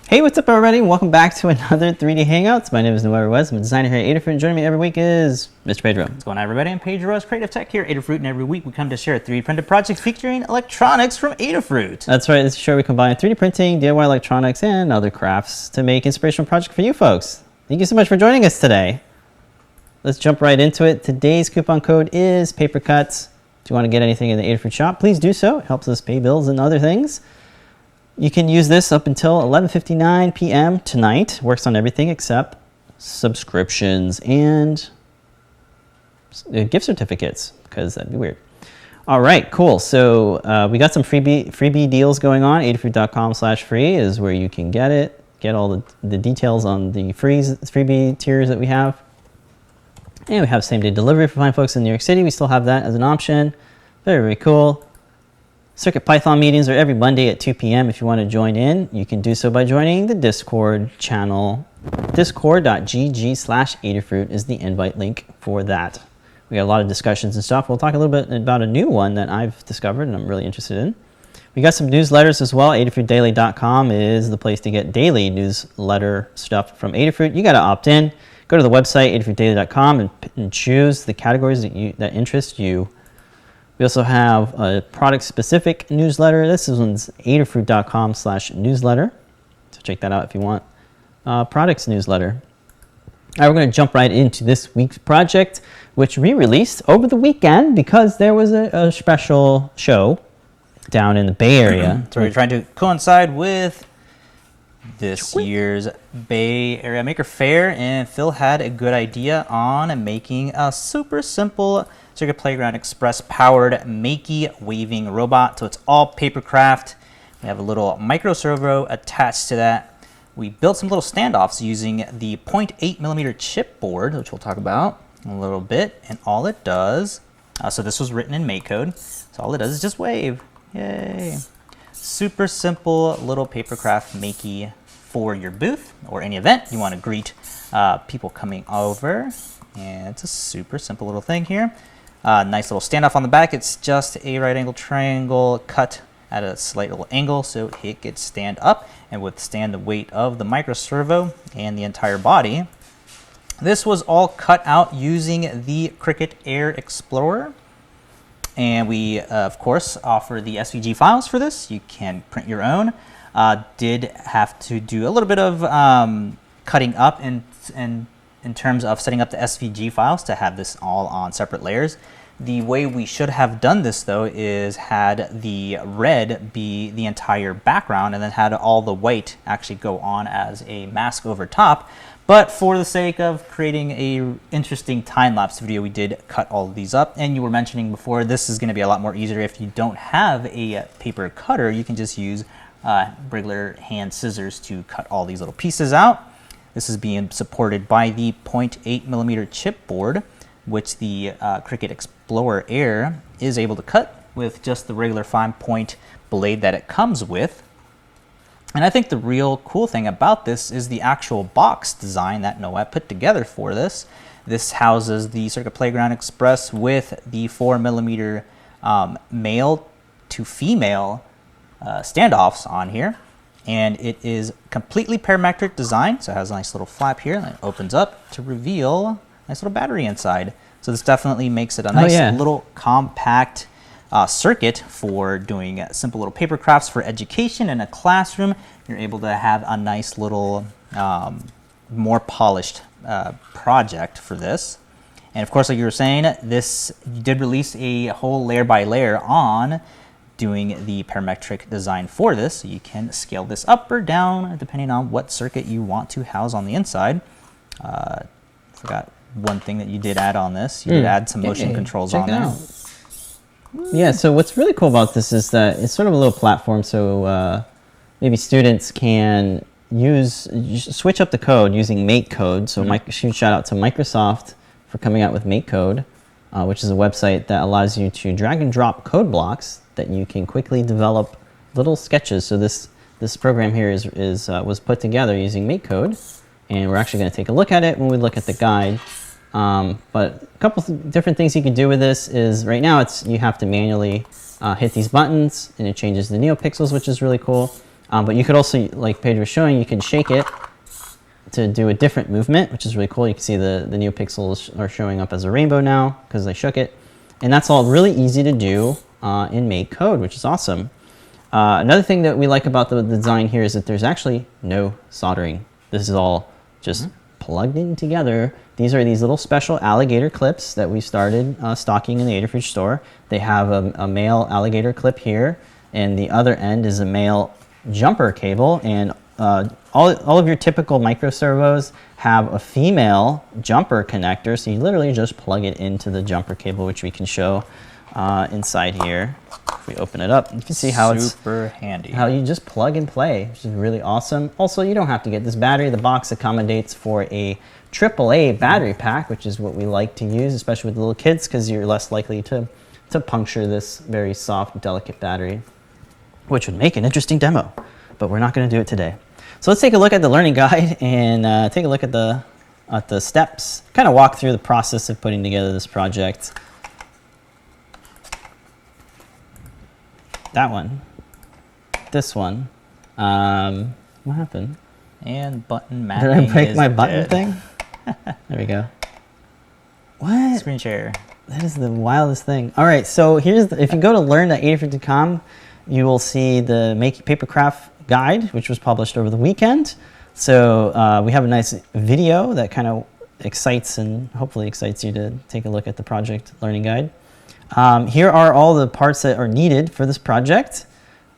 Hey, what's up everybody? Welcome back to another 3D Hangouts. My name is Noah Wes. I'm a designer here at Adafruit. Joining me every week is Mr. Pedro. What's going on, everybody? I'm Pedro, Creative Tech here at Adafruit, and every week we come to share 3D printed projects featuring electronics from Adafruit. That's right. This is where we combine 3D printing, DIY electronics, and other crafts to make inspirational projects for you folks. Thank you so much for joining us today. Let's jump right into it. Today's coupon code is Paper Cuts. If you want to get anything in the Adafruit shop, please do so. It helps us pay bills and other things. You can use this up until 11:59 p.m. tonight. Works on everything except subscriptions and gift certificates, because that'd be weird. All right, cool. So we got some freebie deals going on. Adafruit.com/free is where you can get it. Get all the details on the freebie tiers that we have. And we have same-day delivery for fine folks in New York City. We still have that as an option. Very, very cool. CircuitPython meetings are every Monday at 2 p.m. If you want to join in, you can do so by joining the Discord channel. Discord.gg/Adafruit is the invite link for that. We got a lot of discussions and stuff. We'll talk a little bit about a new one that I've discovered and I'm really interested in. We got some newsletters as well. AdafruitDaily.com is the place to get daily newsletter stuff from Adafruit. You got to opt in. Go to the website, AdafruitDaily.com, and choose the categories that interest you. We also have a product-specific newsletter. This one's Adafruit.com/newsletter. So check that out if you want products newsletter. All right, we're going to jump right into this week's project, which we released over the weekend because there was a special show down in the Bay Area. So we're trying to coincide with this year's Bay Area Maker Faire, and Phil had a good idea on making a super simple Circuit Playground Express powered Makie waving robot. So it's all Papercraft. We have a little micro servo attached to that. We built some little standoffs using the 0.8mm chipboard, which we'll talk about in a little bit. And all it does, so this was written in MakeCode. So all it does is just wave. Yay. Super simple little Papercraft Makie for your booth or any event you want to greet people coming over. And it's a super simple little thing here. Nice little standoff on the back. It's just a right angle triangle cut at a slight little angle so it could stand up and withstand the weight of the micro servo and the entire body. This was all cut out using the Cricut Air Explorer. And we, of course, offer the SVG files for this. You can print your own. Did have to do a little bit of cutting up in terms of setting up the SVG files to have this all on separate layers. The way we should have done this, though, is had the red be the entire background and then had all the white actually go on as a mask over top. But for the sake of creating a interesting time-lapse video, we did cut all of these up. And you were mentioning before, this is going to be a lot more easier if you don't have a paper cutter. You can just use regular hand scissors to cut all these little pieces out. This is being supported by the 0.8mm chipboard, which the Cricut Explorer Air is able to cut with just the regular fine point blade that it comes with. And I think the real cool thing about this is the actual box design that Noah put together for this. This houses the Circuit Playground Express with the 4mm male to female standoffs on here. And it is completely parametric design, so it has a nice little flap here that opens up to reveal a nice little battery inside. So this definitely makes it a nice little compact circuit for doing simple little paper crafts for education in a classroom. You're able to have a nice little more polished project for this. And of course, like you were saying, you did release a whole layer by layer on doing the parametric design for this. So you can scale this up or down depending on what circuit you want to house on the inside. Forgot one thing that you did add on this. You did add some motion controls on there. Yeah, so what's really cool about this is that it's sort of a little platform, so maybe students can switch up the code using MakeCode. So huge shout out to Microsoft for coming out with MakeCode, which is a website that allows you to drag and drop code blocks that you can quickly develop little sketches. So this program here was put together using MakeCode, and we're actually going to take a look at it when we look at the guide. But a couple different things you can do with this is right now you have to manually hit these buttons and it changes the neopixels, which is really cool. But you could also, like Paige was showing, you can shake it to do a different movement, which is really cool. You can see the NeoPixels are showing up as a rainbow now because I shook it. And that's all really easy to do in MakeCode, which is awesome. Another thing that we like about the design here is that there's actually no soldering. This is all just plugged in together. These are these little special alligator clips that we started stocking in the Adafruit store. They have a male alligator clip here, and the other end is a male jumper cable, and all of your typical micro servos have a female jumper connector, so you literally just plug it into the jumper cable, which we can show inside here. If we open it up, you can see how it's super handy. How you just plug and play, which is really awesome. Also, you don't have to get this battery. The box accommodates for a AAA battery pack, which is what we like to use, especially with little kids, because you're less likely to puncture this very soft, delicate battery, which would make an interesting demo, but we're not going to do it today. So let's take a look at the learning guide and take a look at the steps, kind of walk through the process of putting together this project. That one, this one, what happened? And button mapping. Did I break my button dead. thing? There we go. What? Screen share. That is the wildest thing. All right, so here's if you go to learn.adafruit.com, you will see the Makie Paper Craft guide, which was published over the weekend. So we have a nice video that kind of excites and hopefully excites you to take a look at the project learning guide. Here are all the parts that are needed for this project.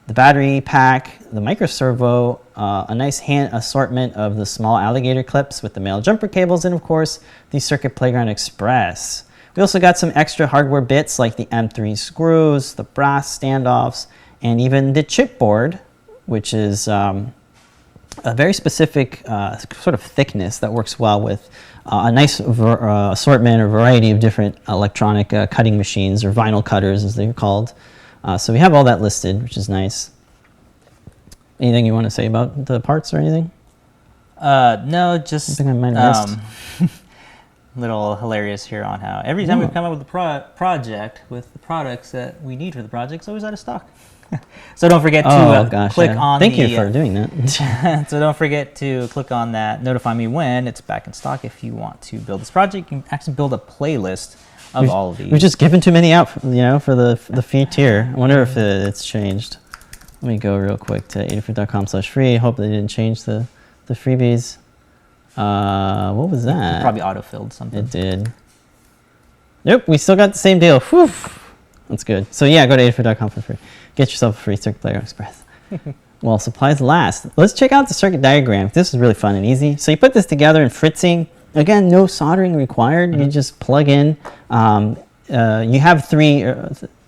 The battery pack, the micro servo, a nice hand assortment of the small alligator clips with the male jumper cables, and of course, the Circuit Playground Express. We also got some extra hardware bits like the M3 screws, the brass standoffs, and even the chipboard, which is a very specific sort of thickness that works well with a nice assortment or variety of different electronic cutting machines, or vinyl cutters as they're called. So we have all that listed, which is nice. Anything you want to say about the parts or anything? No, just I think I might have missed. Little hilarious here on how every time we come up with a project with the products that we need for the project, it's always out of stock. So don't forget to click on Thank you for doing that. So don't forget to click on that notify me when it's back in stock. If you want to build this project, you can actually build a playlist of all of these. We've just given too many out, for the free tier. I wonder if it's changed. Let me go real quick to adafruit.com/free. Hope they didn't change the freebies. What was that? It probably auto-filled something. It did. Nope, we still got the same deal. Whew. That's good. So yeah, go to adafruit.com for free. Get yourself a free Circuit Playground Express. Well, supplies last. Let's check out the circuit diagram. This is really fun and easy. So you put this together in fritzing. Again, no soldering required. You just plug in. You have three.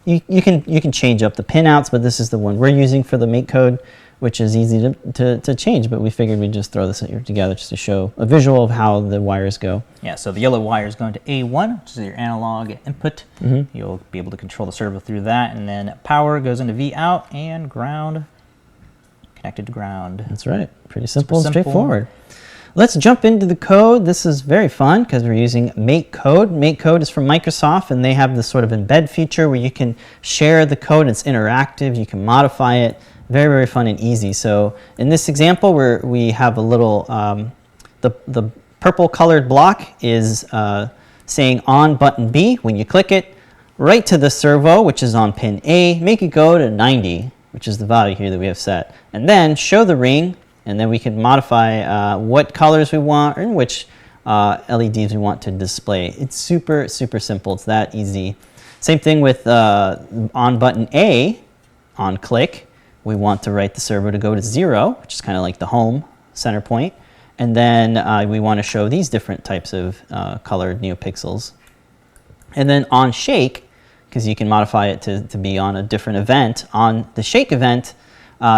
You can change up the pinouts, but this is the one we're using for the MakeCode, which is easy to change. But we figured we'd just throw this here together just to show a visual of how the wires go. Yeah, so the yellow wire is going to A1, which is your analog input. You'll be able to control the servo through that, and then power goes into V out, and ground connected to ground. That's right. Pretty simple and straightforward. Let's jump into the code. This is very fun because we're using MakeCode. MakeCode is from Microsoft, and they have this sort of embed feature where you can share the code. It's interactive. You can modify it. Very, very fun and easy. So in this example, we have a little, the purple colored block is saying on button B. When you click it, right to the servo, which is on pin A, make it go to 90, which is the value here that we have set. And then show the ring, and then we can modify what colors we want and which LEDs we want to display. It's super, super simple. It's that easy. Same thing with on button A, on click. We want to write the servo to go to 0, which is kind of like the home center point. And then we want to show these different types of colored NeoPixels. And then on shake, because you can modify it to be on a different event, on the shake event,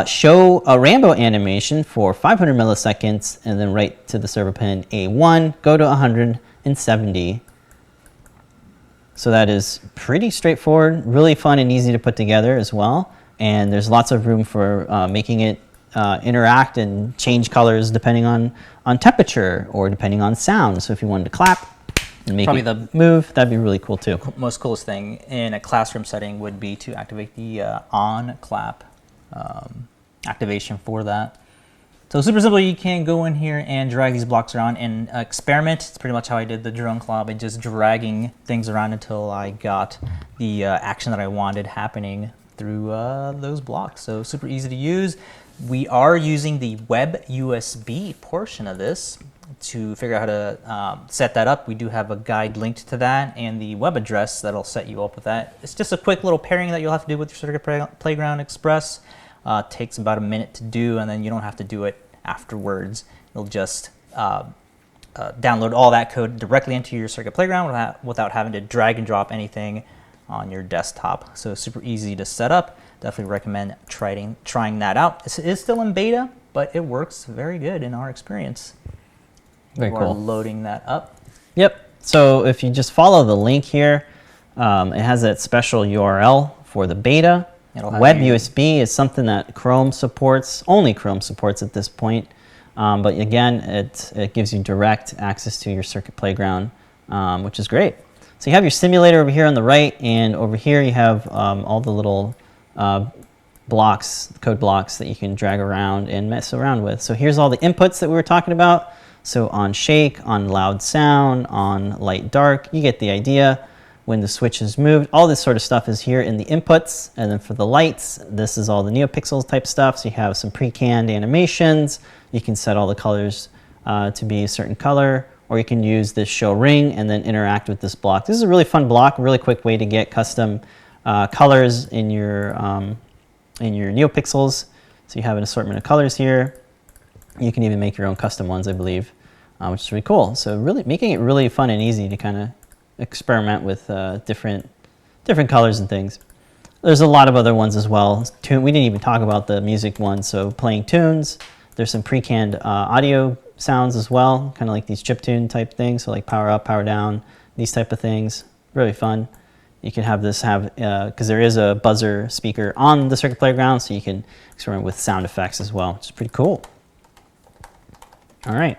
show a Rambo animation for 500 milliseconds, and then write to the servo pin A1, go to 170. So that is pretty straightforward, really fun and easy to put together as well. And there's lots of room for making it interact and change colors depending on temperature or depending on sound. So if you wanted to clap and make it move, that'd be really cool too. Most coolest thing in a classroom setting would be to activate the on clap activation for that. So super simple, you can go in here and drag these blocks around and experiment. It's pretty much how I did the drone claw, by just dragging things around until I got the action that I wanted happening through those blocks. So super easy to use. We are using the web USB portion of this to figure out how to set that up. We do have a guide linked to that and the web address that'll set you up with that. It's just a quick little pairing that you'll have to do with your Circuit Playground Express. Takes about a minute to do, and then you don't have to do it afterwards. You'll just download all that code directly into your Circuit Playground without having to drag and drop anything on your desktop. So super easy to set up. Definitely recommend trying that out. It is still in beta, but it works very good in our experience. Very cool. Loading that up. Yep. So if you just follow the link here, it has that special URL for the beta. Web USB is something that Chrome supports, only Chrome supports at this point. But again, it gives you direct access to your Circuit Playground, which is great. So you have your simulator over here on the right, and over here you have all the little blocks, code blocks that you can drag around and mess around with. So here's all the inputs that we were talking about. So on shake, on loud sound, on light dark, you get the idea. When the switch is moved, all this sort of stuff is here in the inputs. And then for the lights, this is all the NeoPixels type stuff. So you have some pre-canned animations. You can set all the colors to be a certain color, or you can use this show ring and then interact with this block. This is a really fun block, a really quick way to get custom colors in your NeoPixels. So you have an assortment of colors here. You can even make your own custom ones, I believe, which is really cool. So really making it really fun and easy to kind of experiment with different colors and things. There's a lot of other ones as well. We didn't even talk about the music one. So playing tunes. There's some pre-canned audio sounds as well, kind of like these chiptune type things. So like power up, power down, these type of things. Really fun. You can have this because there is a buzzer speaker on the Circuit Playground, so you can experiment with sound effects as well, which is pretty cool. All right.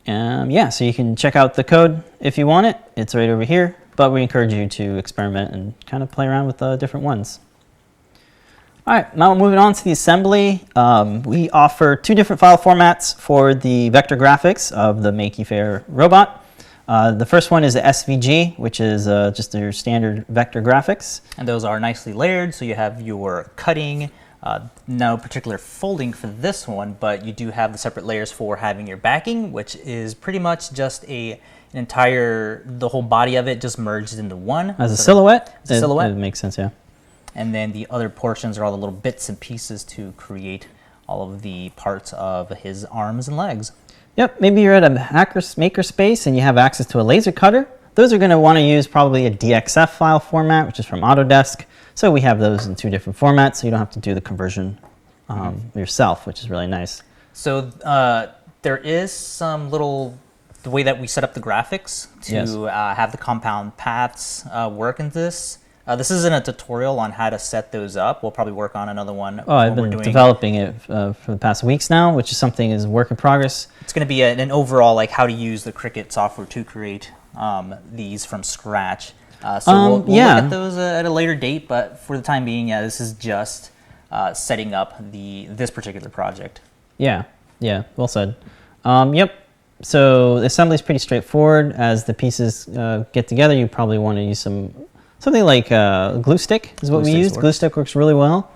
Yeah, so you can check out the code if you want it. It's right over here, but we encourage you to experiment and kind of play around with different ones. All right, now moving on to the assembly. We offer two different file formats for the vector graphics of the Makie Fair robot. The first one is the SVG, which is just your standard vector graphics. And those are nicely layered, so you have your cutting, no particular folding for this one, but you do have the separate layers for having your backing, which is pretty much just the whole body of it just merged into one. As a silhouette? As a silhouette. It makes sense, yeah. And then the other portions are all the little bits and pieces to create all of the parts of his arms and legs. Yep, maybe you're at a makerspace and you have access to a laser cutter. Those are going to want to use probably a DXF file format, which is from Autodesk. So we have those in two different formats, so you don't have to do the conversion yourself, which is really nice. So there is the way that we set up the graphics to have the compound paths work in this. This isn't a tutorial on how to set those up. We'll probably work on another one. Oh, I've been developing it for the past weeks now, which is something is work in progress. It's going to be an overall, like how to use the Cricut software to create these from scratch. So we'll look at those at a later date, but for the time being, this is just setting up this particular project. Yeah, well said. Yep. So the assembly is pretty straightforward. As the pieces get together, you probably want to use something like glue stick is what we used. Glue stick works really well.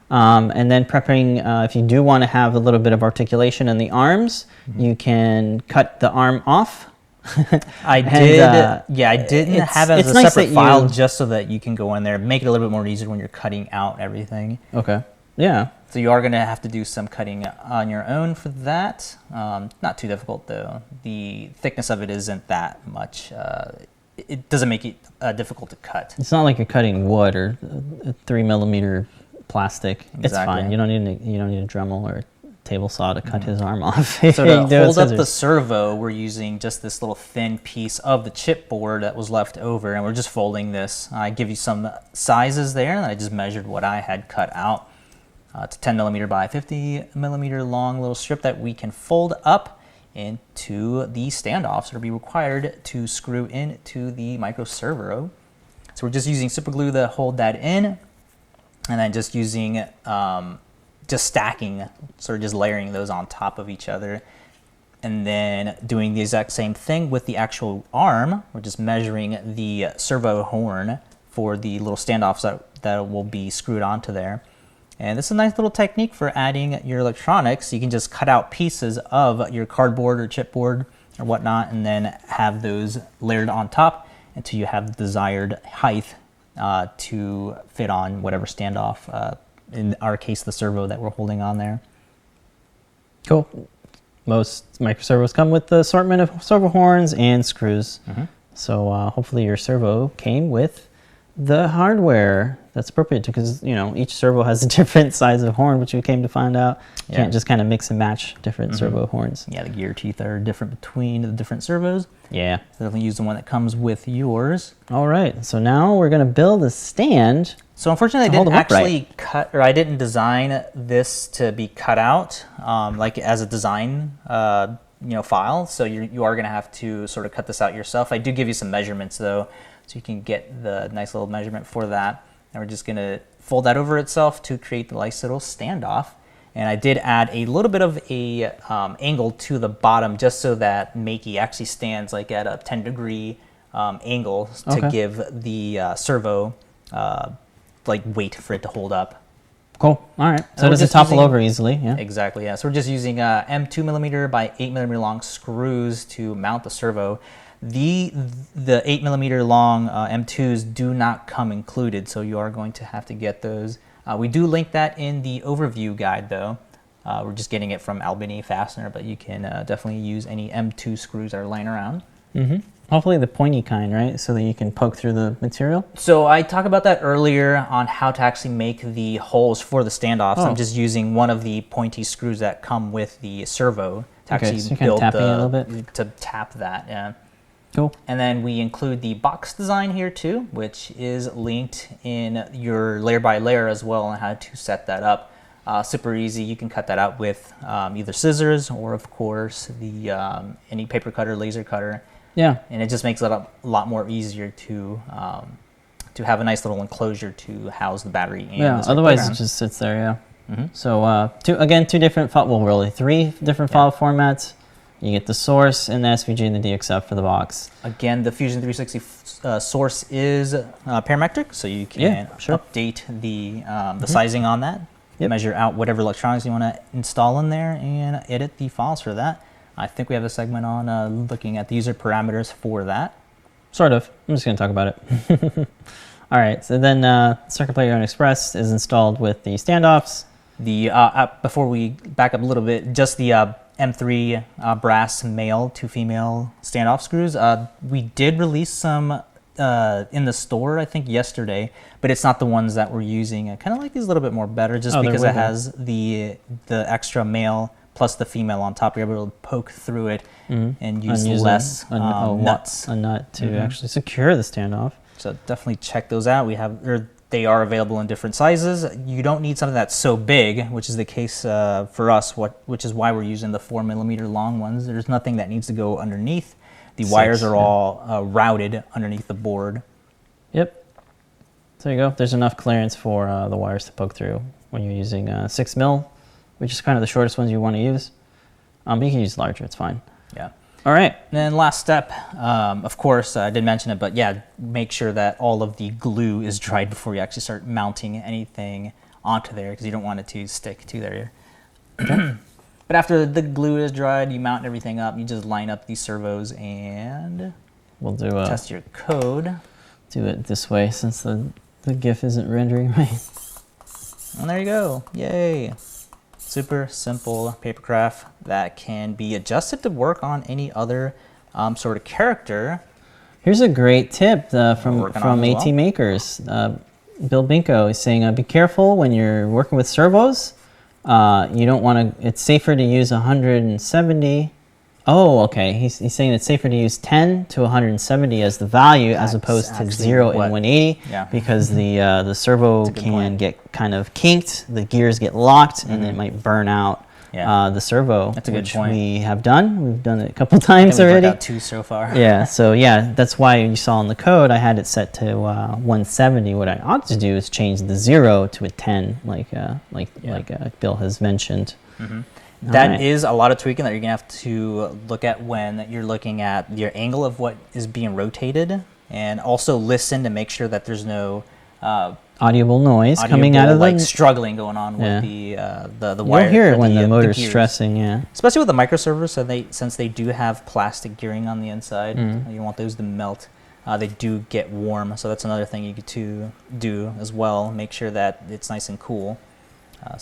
And then prepping, if you do want to have a little bit of articulation in the arms, you can cut the arm off. I didn't have it as a separate file just so that you can go in there, make it a little bit more easier when you're cutting out everything. Okay. Yeah. So you are going to have to do some cutting on your own for that. Not too difficult though. The thickness of it isn't that much. It doesn't make it difficult to cut. It's not like you're cutting wood or 3 millimeter plastic. Exactly. It's fine. You don't need a Dremel or a table saw to cut his arm off. So to hold up the servo, we're using just this little thin piece of the chipboard that was left over, and we're just folding this. I give you some sizes there, and I just measured what I had cut out. It's a 10 millimeter by 50 millimeter long little strip that we can fold up into the standoffs that will be required to screw into the micro servo. So we're just using super glue to hold that in. and then just using, just stacking, sort of just layering those on top of each other. And then doing the exact same thing with the actual arm. We're just measuring the servo horn for the little standoffs that will be screwed onto there. And this is a nice little technique for adding your electronics. You can just cut out pieces of your cardboard or chipboard or whatnot, and then have those layered on top until you have the desired height to fit on whatever standoff, in our case, the servo that we're holding on there. Cool. Most micro servos come with the assortment of servo horns and screws. So hopefully your servo came with the hardware that's appropriate, because each servo has a different size of horn, which we came to find out. You can't just kind of mix and match different servo horns. Yeah, the gear teeth are different between the different servos. Yeah. So definitely use the one that comes with yours. All right, so now we're going to build a stand. So unfortunately, I didn't actually cut, or I didn't design this to be cut out, like as a design, file. So you are going to have to sort of cut this out yourself. I do give you some measurements though, so you can get the nice little measurement for that. And we're just going to fold that over itself to create the nice little standoff. And I did add a little bit of a angle to the bottom, just so that Makie actually stands like at a 10-degree angle to give the servo like weight for it to hold up. Cool. All right. So it doesn't topple over easily. Yeah. Exactly. Yeah. So we're just using M2mm by 8mm long screws to mount the servo. The 8mm long M2s do not come included, so you are going to have to get those. We do link that in the overview guide, though. We're just getting it from Albany Fastener, but you can definitely use any M2 screws that are laying around. Hopefully the pointy kind, right? So that you can poke through the material. So I talked about that earlier on how to actually make the holes for the standoffs. I'm just using one of the pointy screws that come with the servo to actually so build tapping it a little bit. to tap that. Yeah. Cool. And then we include the box design here too, which is linked in your layer by layer as well on how to set that up. Super easy. You can cut that out with either scissors or, of course, the any paper cutter, laser cutter. Yeah. And it just makes it a lot more easier to have a nice little enclosure to house the battery. And the otherwise it just sits there. Yeah. So two different three different file formats. You get the source and the SVG and the DXF for the box. Again, the Fusion 360 source is parametric, so you can update the sizing on that. Measure out whatever electronics you want to install in there and edit the files for that. I think we have a segment on looking at the user parameters for that. Sort of. I'm just going to talk about it. All right. So then Circuit Playground and Express is installed with the standoffs. The before we back up a little bit, just the M3 brass male to female standoff screws. We did release some in the store, I think yesterday, but it's not the ones that we're using. I kind of like these a little bit more better, just because it has the extra male plus the female on top. You're able to poke through it and use less nuts. A nut to actually secure the standoff. So definitely check those out. They are available in different sizes. You don't need something that's so big, which is the case for us, which is why we're using the 4mm long ones. There's nothing that needs to go underneath. The wires are all routed underneath the board. Yep. So there you go. There's enough clearance for the wires to poke through when you're using 6mm, which is kind of the shortest ones you want to use. But you can use larger, it's fine. Yeah. All right. And then last step, of course, I didn't mention it, but yeah, make sure that all of the glue is dried before you actually start mounting anything onto there, because you don't want it to stick to there. Okay. But after the glue is dried, you mount everything up. You just line up these servos and we'll do test your code. Do it this way since the GIF isn't rendering right. And there you go. Yay. Super simple Papercraft that can be adjusted to work on any other sort of character. Here's a great tip from AT Makers. Bill Binko is saying, be careful when you're working with servos. You don't want to, it's safer to use 170. Oh, okay. He's saying it's safer to use 10 to 170 as the value as opposed to 0 and 180 because the servo can get kind of kinked, the gears get locked, and it might burn out the Servo, That's a good which point. we have done. We've done it a couple times We've already. worked out 2 so far. Yeah, so yeah, that's why you saw in the code I had it set to 170. What I ought to do is change the 0 to a 10, like Bill has mentioned. That is a lot of tweaking that you're gonna have to look at when you're looking at your angle of what is being rotated, and also listen to make sure that there's no audible noise coming out of like struggling going on with the wire. You'll hear it when the motor's gears. stressing, yeah. Especially with the microservers, so since they do have plastic gearing on the inside, you want those to melt. They do get warm, so that's another thing you get to do as well. Make sure that it's nice and cool.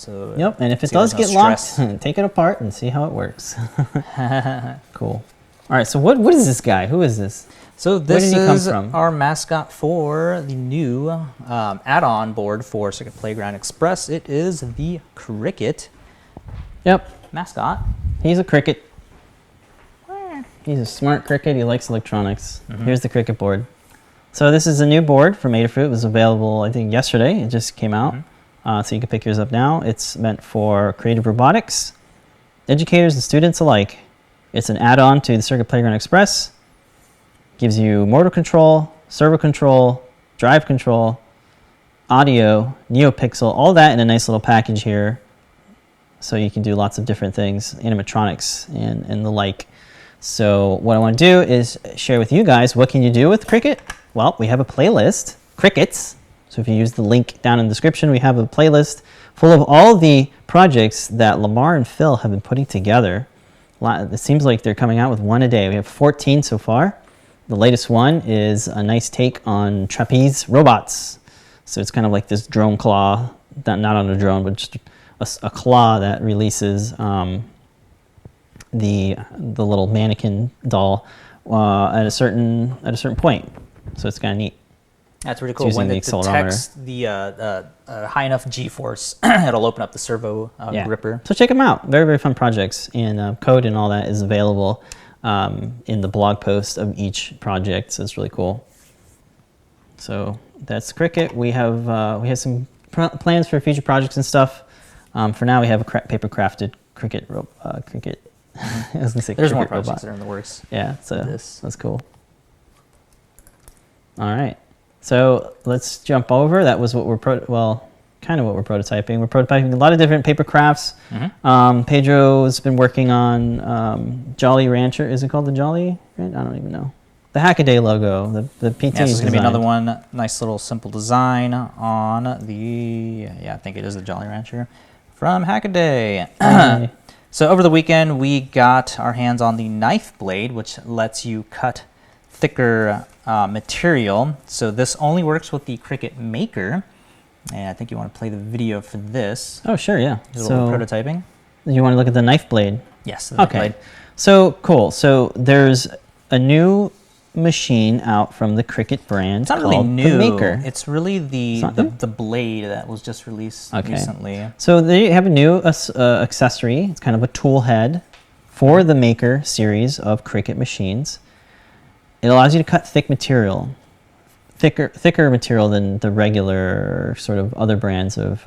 Yep, and if it does get locked, take it apart and see how it works. Cool. All right, so what is this guy? Who is this? So this is our mascot for the new add-on board for Circuit Playground Express. It is the Cricut. Yep. Mascot. He's a Cricut. He's a smart Cricut. He likes electronics. Here's the Cricut board. So this is a new board from Adafruit. It was available, I think, yesterday. It just came out. So you can pick yours up now. It's meant for creative robotics, educators and students alike. It's an add-on to the Circuit Playground Express. Gives you motor control, servo control, drive control, audio, NeoPixel, all that in a nice little package here. So you can do lots of different things, animatronics and the like. So what I want to do is share with you guys, what can you do with Cricut? Well, we have a playlist, Cricuts. So if you use the link down in the description, we have a playlist full of all the projects that Lamar and Phil have been putting together. It seems like they're coming out with one a day. We have 14 so far. The latest one is a nice take on trapeze robots. So it's kind of like this drone claw, not on a drone, but just a claw that releases the little mannequin doll at a certain point. So it's kind of neat. That's really cool. When it detects the high enough G-force, it'll open up the servo gripper. So check them out. Very, very fun projects. And code and all that is available in the blog post of each project. So it's really cool. So that's Cricut. We have some plans for future projects and stuff. For now, we have a paper crafted Cricut. Cricut. I was gonna say there's Cricut more projects robot. that are in the works. Yeah. So that's cool. All right. So let's jump over. That was what we're kind of what we're prototyping. We're prototyping a lot of different paper crafts. Pedro's been working on Jolly Rancher. Is it called the Jolly? I don't even know. The Hackaday logo. The PT. Yeah, this is going to be another one. Nice little simple design on the. Yeah, I think it is the Jolly Rancher from Hackaday. So over the weekend, we got our hands on the knife blade, which lets you cut thicker material. So this only works with the Cricut Maker, and I think you want to play the video for this. Oh, sure, yeah. So prototyping. You want to look at the knife blade? Yes. The knife blade. So cool. So there's a new machine out from the Cricut brand. It's not really new. The Maker. It's really the blade that was just released recently. So they have a new accessory. It's kind of a tool head for the Maker series of Cricut machines. It allows you to cut thick material, thicker material than the regular sort of other brands of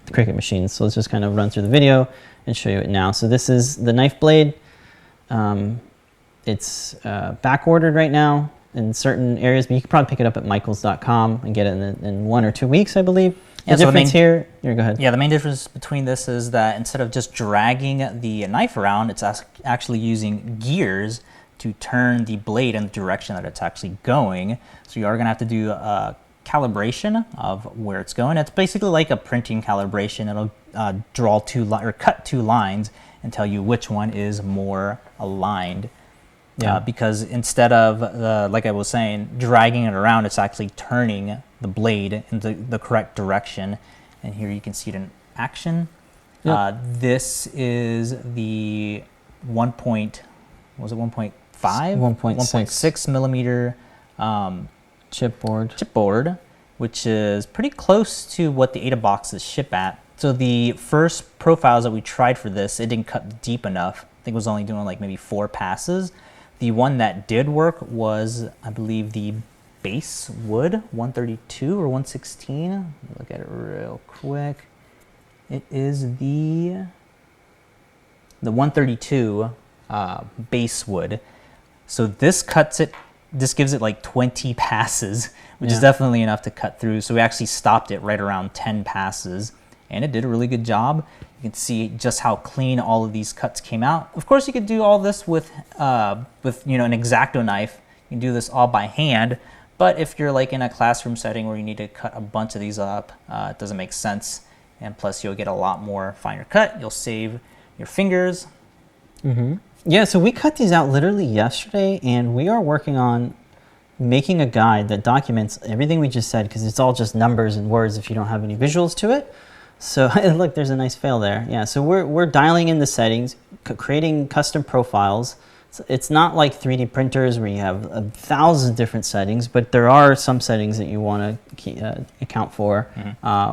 Cricut machines. So let's just kind of run through the video and show you it now. So this is the knife blade. It's back ordered right now in certain areas, but you can probably pick it up at michaels.com and get it in 1 or 2 weeks, I believe. The difference here, go ahead. Yeah, the main difference between this is that instead of just dragging the knife around, it's actually using gears to turn the blade in the direction that it's actually going. So you are going to have to do a calibration of where it's going. It's basically like a printing calibration. It'll cut 2 lines and tell you which one is more aligned. Yeah. Because instead of like I was saying, dragging it around, it's actually turning the blade in the correct direction. And here you can see it in action. Yep. This is the 1.6 millimeter chipboard, which is pretty close to what the AdaBoxes ship at. So the first profiles that we tried for this, it didn't cut deep enough. I think it was only doing like maybe 4 passes. The one that did work was, I believe, the base wood, 132 or 116. Let me look at it real quick. It is the the 132 base wood. So this cuts it, this gives it like 20 passes, which is definitely enough to cut through. So we actually stopped it right around 10 passes, and it did a really good job. You can see just how clean all of these cuts came out. Of course, you could do all this with an X-Acto knife. You can do this all by hand, but if you're like in a classroom setting where you need to cut a bunch of these up, it doesn't make sense. And plus, you'll get a lot more finer cut. You'll save your fingers. Yeah, so we cut these out literally yesterday, and we are working on making a guide that documents everything we just said, because it's all just numbers and words if you don't have any visuals to it. So look, there's a nice fail there. Yeah, so we're dialing in the settings, creating custom profiles. It's not like 3D printers where you have 1,000 different settings, but there are some settings that you want to account for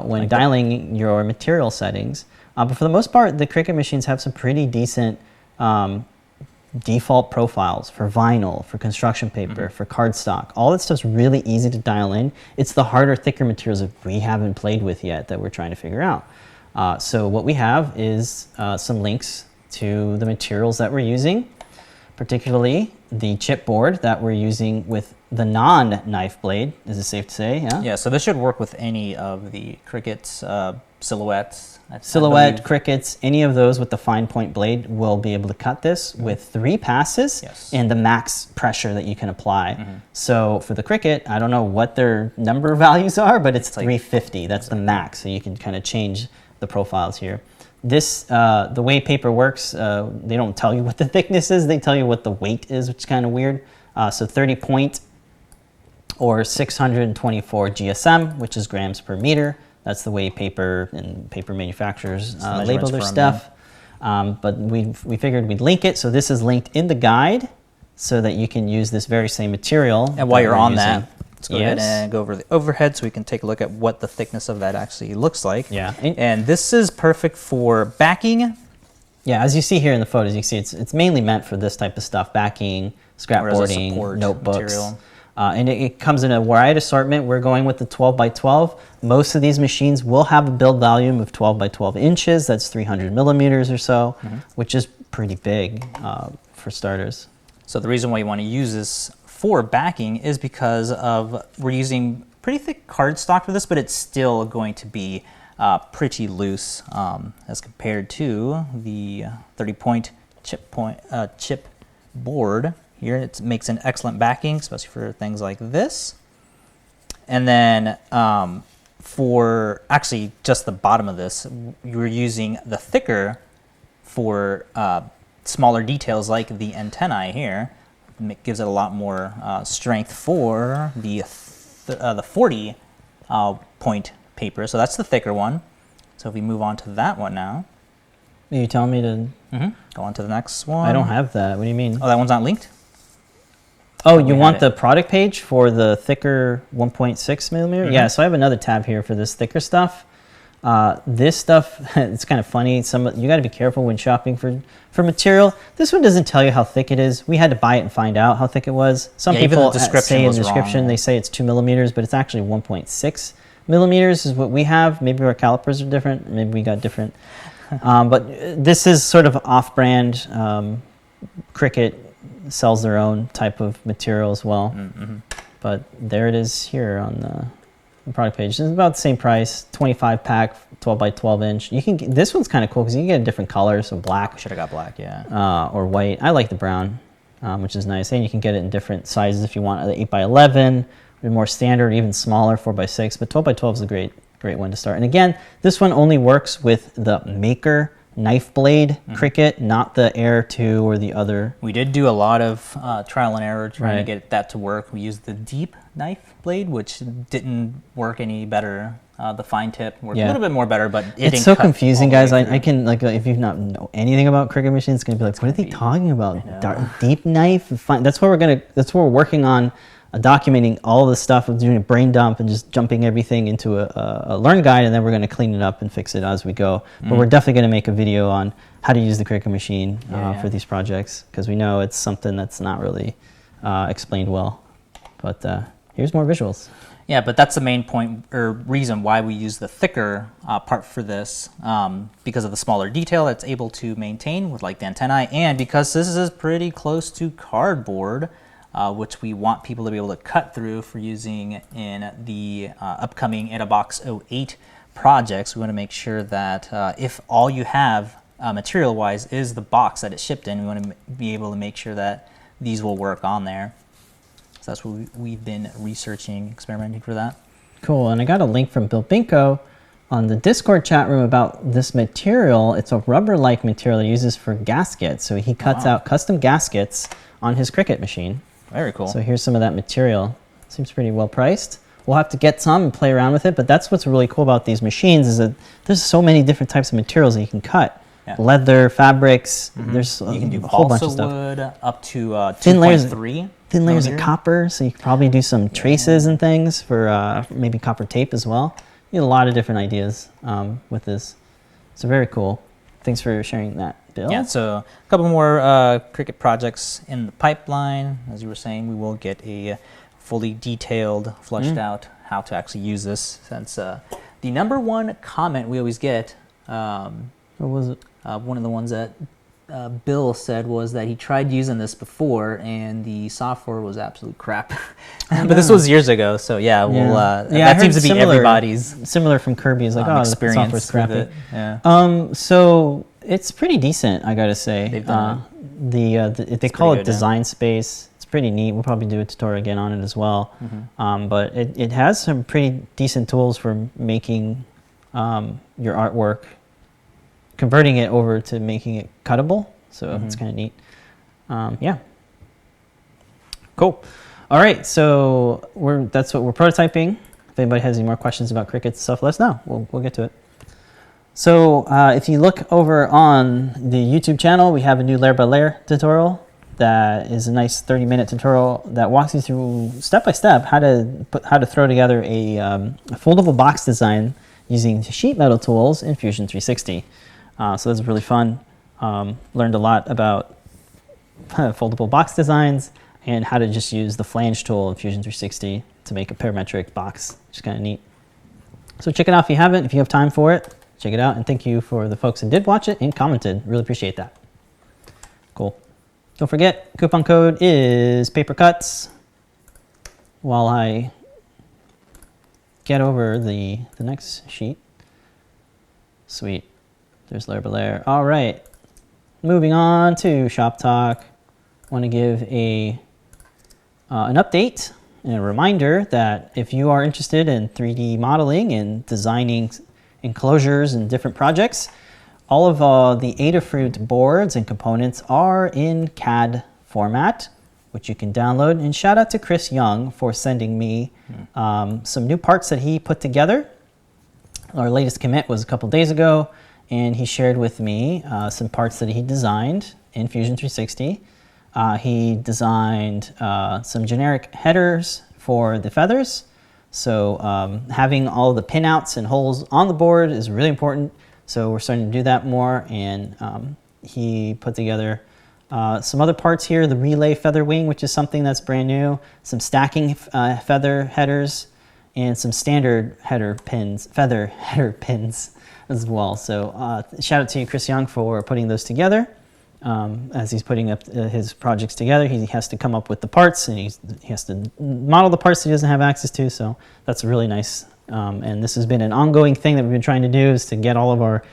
when dialing your material settings. But for the most part, the Cricut machines have some pretty decent default profiles for vinyl, for construction paper, for cardstock. All that stuff's really easy to dial in. It's the harder, thicker materials that we haven't played with yet that we're trying to figure out. So what we have is some links to the materials that we're using, particularly the chipboard that we're using with the non-knife blade. Is it safe to say? Yeah. Yeah. So this should work with any of the Cricut's silhouettes. Silhouette, Cricuts, any of those with the fine point blade will be able to cut this with 3 passes and the max pressure that you can apply. So for the Cricut, I don't know what their number values are, but it's 350. That's the max. So you can kind of change the profiles here. This, the way paper works, they don't tell you what the thickness is. They tell you what the weight is, which is kind of weird. So 30 point or 624 GSM, which is grams per meter. That's the way paper and paper manufacturers label their stuff. But we figured we'd link it. So this is linked in the guide so that you can use this very same material. And while you're on that, let's go ahead and go over the overhead so we can take a look at what the thickness of that actually looks like. Yeah. And this is perfect for backing. Yeah, as you see here in the photos, you can see it's mainly meant for this type of stuff, backing, scrapboarding, notebooks. Material. And it comes in a wide assortment. We're going with the 12 by 12. Most of these machines will have a build volume of 12 by 12 inches. That's 300 millimeters or so, which is pretty big for starters. So the reason why you want to use this for backing is because we're using pretty thick cardstock for this, but it's still going to be pretty loose as compared to the 30-point chip board. Here it makes an excellent backing, especially for things like this. And then for actually just the bottom of this, you're using the thicker for smaller details like the antennae here. It gives it a lot more strength for the 40 point paper. So that's the thicker one. So if we move on to that one now. Are you telling me to go on to the next one? I don't have that. What do you mean? Oh, that one's not linked? Oh, you want the product page for the thicker 1.6 millimeter? Yeah, so I have another tab here for this thicker stuff. This stuff, it's kind of funny. You got to be careful when shopping for material. This one doesn't tell you how thick it is. We had to buy it and find out how thick it was. Some people say in the description, they say it's 2 millimeters, but it's actually 1.6 millimeters is what we have. Maybe our calipers are different. Maybe we got different. But this is sort of off-brand. Cricut sells their own type of material as well. But there it is here on the product page. It's about the same price, 25 pack, 12 by 12 inch. You can get, this one's kind of cool because you can get different colors, so black. Should have got black, yeah. Or white. I like the brown, which is nice. And you can get it in different sizes if you want, 8 by 11, or more standard, even smaller, 4 by 6. But 12 by 12 is a great one to start. And again, this one only works with the Maker knife blade Cricut, not the Air 2 or the other. We did do a lot of trial and error trying to get that to work. We used the deep knife blade, which didn't work any better. The fine tip worked a little bit more better, but it's so confusing, guys. I can, like, if you not know anything about Cricut machines, it's gonna be like, what are they talking about? Deep knife? Fine. That's what we're working on. Documenting all the stuff, doing a brain dump and just jumping everything into a learn guide, and then we're going to clean it up and fix it as we go. But we're definitely going to make a video on how to use the Cricut machine for these projects, because we know it's something that's not really explained well. But here's more visuals. Yeah, but that's the main point or reason why we use the thicker part for this, because of the smaller detail it's able to maintain with like the antennae, and because this is pretty close to cardboard, which we want people to be able to cut through for using in the upcoming AdaBox 08 projects. We want to make sure that if all you have material-wise is the box that it's shipped in, we want to be able to make sure that these will work on there. So that's what we've been researching, experimenting for that. Cool, and I got a link from Bill Binko on the Discord chat room about this material. It's a rubber-like material he uses for gaskets. So he cuts out custom gaskets on his Cricut machine. Very cool. So here's some of that material. Seems pretty well priced. We'll have to get some and play around with it, but that's what's really cool about these machines is that there's so many different types of materials that you can cut. Yeah. Leather, fabrics, there's you can do a whole bunch of stuff. wood up to thin layers, 2.3. Thin layers of copper, so you could probably do some traces and things for maybe copper tape as well. You get a lot of different ideas with this. So very cool. Thanks for sharing that, Bill. Yeah, so a couple more Cricut projects in the pipeline. As you were saying, we will get a fully detailed, fleshed out how to actually use this, since the number one comment we always get, what was it? One of the ones that Bill said was that he tried using this before and the software was absolute crap. But this was years ago, so yeah, we'll, that seems to be everybody's similar from Kirby. Is like, oh, the software's crappy. It. Yeah. So it's pretty decent, I gotta say. They've done they call it Design Space. It's pretty neat. We'll probably do a tutorial again on it as well. But it has some pretty decent tools for making your artwork, converting it over to making it cuttable. So it's kind of neat. Yeah. Cool. All right. So that's what we're prototyping. If anybody has any more questions about Cricut stuff, let us know. We'll get to it. So if you look over on the YouTube channel, we have a new layer by layer tutorial that is a nice 30-minute tutorial that walks you through step by step how to throw together a foldable box design using sheet metal tools in Fusion 360. So that's really fun. Learned a lot about foldable box designs and how to just use the flange tool in Fusion 360 to make a parametric box, which is kind of neat. So check it out if you haven't. If you have time for it, check it out. And thank you for the folks that did watch it and commented. Really appreciate that. Cool. Don't forget, coupon code is PaperCuts. While I get over the next sheet. Sweet. There's layer by layer. All right. Moving on to Shop Talk. Want to give an update and a reminder that if you are interested in 3D modeling and designing enclosures and different projects, all of the Adafruit boards and components are in CAD format, which you can download. And shout out to Chris Young for sending me some new parts that he put together. Our latest commit was a couple days ago, and he shared with me some parts that he designed in Fusion 360. He designed some generic headers for the feathers. So having all the pinouts and holes on the board is really important. So we're starting to do that more, and he put together some other parts here, the relay feather wing, which is something that's brand new, some stacking feather headers, and some standard feather header pins as well. So shout out to you, Chris Young, for putting those together. As he's putting up his projects together, he has to come up with the parts, and he has to model the parts that he doesn't have access to. So that's really nice. And this has been an ongoing thing that we've been trying to do, is to get all of our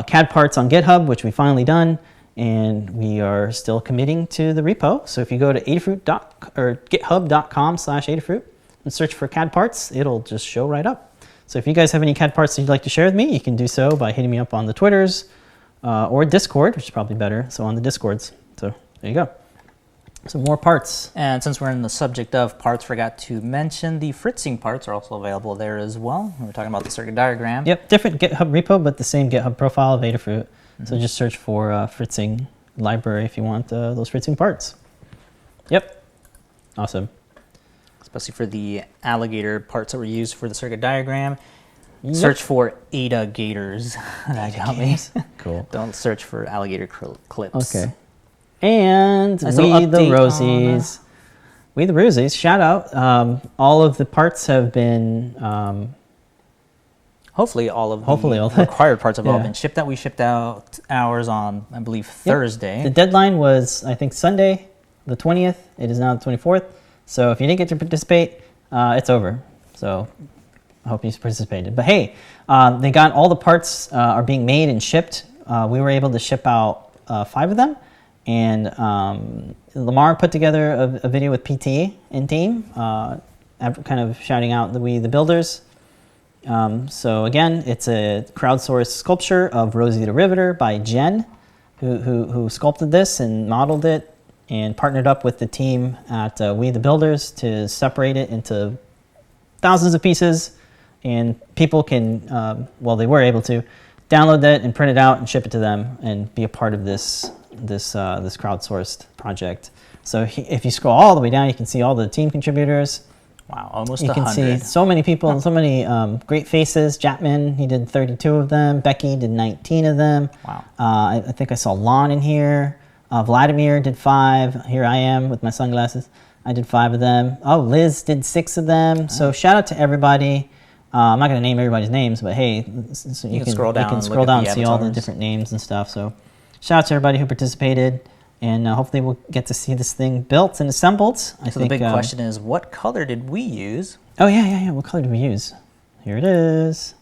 CAD parts on GitHub, which we've finally done. And we are still committing to the repo. So if you go to github.com/Adafruit and search for CAD parts, it'll just show right up. So if you guys have any CAD parts that you'd like to share with me, you can do so by hitting me up on the Twitters or Discord, which is probably better. So on the Discords. So there you go. Some more parts. And since we're in the subject of parts, forgot to mention the fritzing parts are also available there as well. We were talking about the circuit diagram. Yep, different GitHub repo, but the same GitHub profile of Adafruit. So just search for fritzing library if you want those fritzing parts. Yep, awesome. Especially for the alligator parts that were used for the circuit diagram. Yep. Search for Ada Gators. That got me. Cool. Don't search for alligator clips. Okay. And nice we the Rosies. We the Rosies, shout out. All of the parts have been Hopefully all of Hopefully the all the- required parts have all Yeah. been shipped out. We shipped out ours on, I believe, Thursday. The deadline was, I think, Sunday, the 20th. It is now the 24th. So if you didn't get to participate, it's over. So I hope you participated. But hey, they got all the parts are being made and shipped. We were able to ship out 5 of them. And Lamar put together a video with PT and team, kind of shouting out the builders. So again, it's a crowdsourced sculpture of Rosie the Riveter by Jen, who sculpted this and modeled it and partnered up with the team at We the Builders to separate it into thousands of pieces. And people can, well, they were able to download that and print it out and ship it to them and be a part of this crowdsourced project. So if you scroll all the way down, you can see all the team contributors. Wow, almost You 100. can see so many people, so many great faces. Japman, he did 32 of them. Becky did 19 of them. Wow. I think I saw Lon in here. Vladimir did 5. Here I am with my sunglasses. I did 5 of them. Oh, Liz did 6 of them. So shout out to everybody. I'm not going to name everybody's names, but hey, so you can scroll down you can and scroll look at down the and see all the avatars. different names and stuff. So shout out to everybody who participated. And hopefully we'll get to see this thing built and assembled. So the big question is, what color did we use? Oh, yeah. What color did we use? Here it is.